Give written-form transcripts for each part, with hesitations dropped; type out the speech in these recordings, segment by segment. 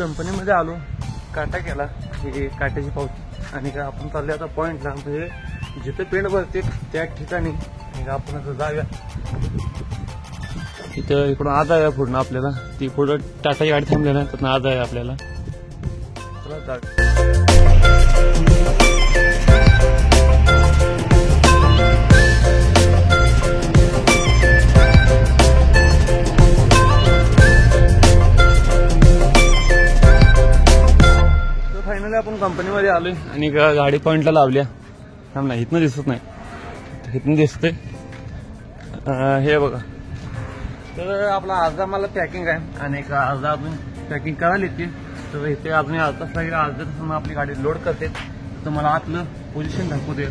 कंपनीमध्ये आलो, काटा केला, ही काट्याची पावती आणि का आपण चालले आता पॉईंटला, म्हणजे जिथे पेंट भरते त्या ठिकाणी आपण आता जाऊया. इथं इकडून आज आहे पूर्ण आपल्याला, ती पुढं टाटाची गाडी थांबली ना, तर आज आहे आपल्याला. चला जाऊया. फायनली आपण कंपनीमध्ये आलोय आणि गाडी पॉईंटला लावल्या. थांब ना, इथनं दिसत नाही, इथनं दिसतंय. हे बघा, तर आपला अर्धा मला पॅकिंग आहे आणि एक अर्धा अजून पॅकिंग करायला येते. तर इथे अजून अर्धा लागेल. अर्ध्या तास आपली गाडी लोड करते, तर मला आतलं पोझिशन दाखवू दे.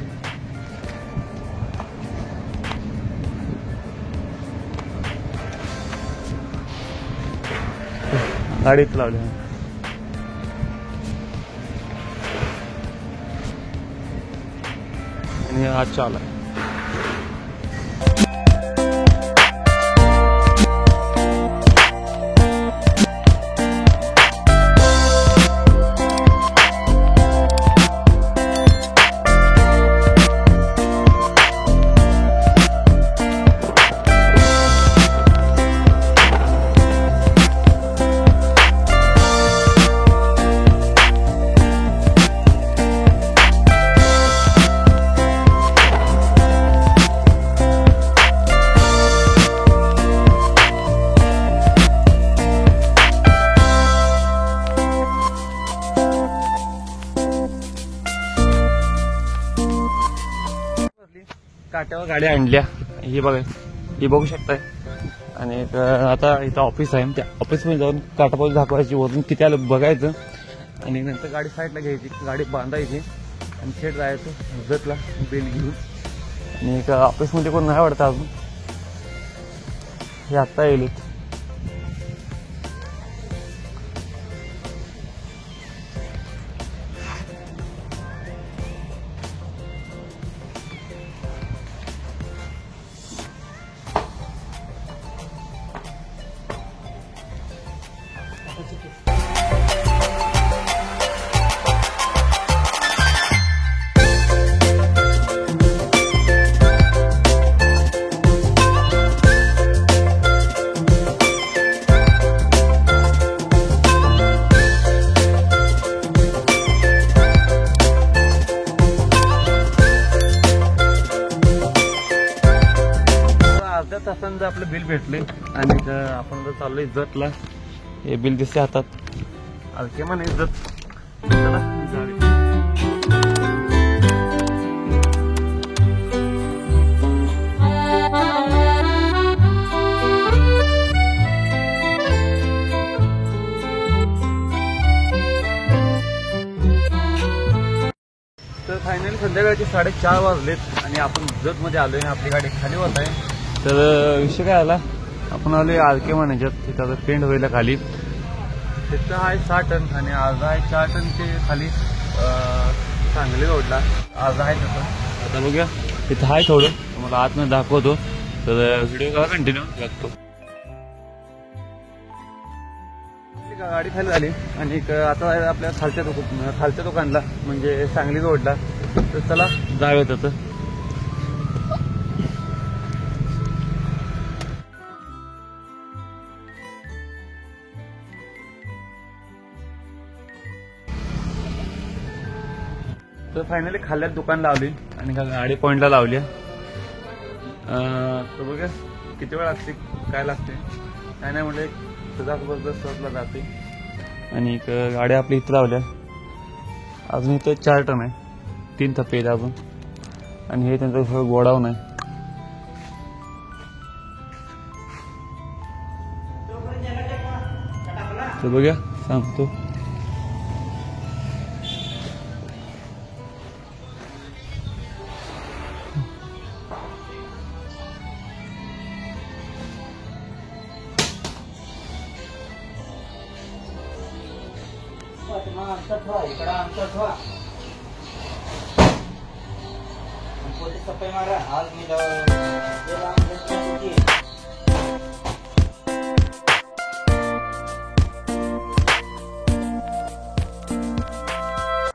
गाडीत लावली आणि आज चालू आहे. काट्यावर गाड्या आणल्या, ही बघा, ही बघू शकताय. आणि आता इथं ऑफिस आहे, त्या ऑफिसमध्ये जाऊन काटापासून दाखवायची, वरून किती आलं बघायचं आणि नंतर गाडी साईडला घ्यायची, गाडी बांधायची आणि थेट जायचं जतला बेल घेऊन. आणि ऑफिसमध्ये कोण नाही वाटतं अजून, हे आत्ता येईल. अर्ध्या तासांचं आपलं बिल भेटले आणि आपण जर चाललोय जतला. हे बिल दिसते हातात, अलके म्हणे जत. तर फायनली संध्याकाळचे 4:30 वाजलेत आणि आपण जतमध्ये आलोय. आपली गाडी खाली होत आहे. तर विषय काय आला, आपण आलोय आरके म्हणायच्यात, तिथं पेंट व्हायला खाली. तिथं आहे 6 टन आणि अर्धा आहे 4 टनचे खाली सांगली रोडला अर्धा आहे. तसं आता बघूया, तिथं आहे थोडं, तुम्हाला आतमध्ये दाखवतो. तर व्हिडिओ का कंटिन्यू लागतो. गाडी खाली झाली आणि आता आपल्या खालच्या दुकानला, म्हणजे सांगली रोडला. तर चला जाऊया तिथं. तर फायनली खाल्ल्यात दुकान लावली आणि गाडी पॉईंटला लावली. तर बघा किती वेळ लागते, काय लागते काय नाही, म्हणजे सदा सहजला जाते. आणि गाड्या आपली इथं लावल्या. अजून इथं 4 टन आहे, 3 थप्पे आहेत अजून. आणि हे त्यांचं सगळं गोडाऊन आहे. तर बघा सांगतो. पोलीस सफाई मारा आज मी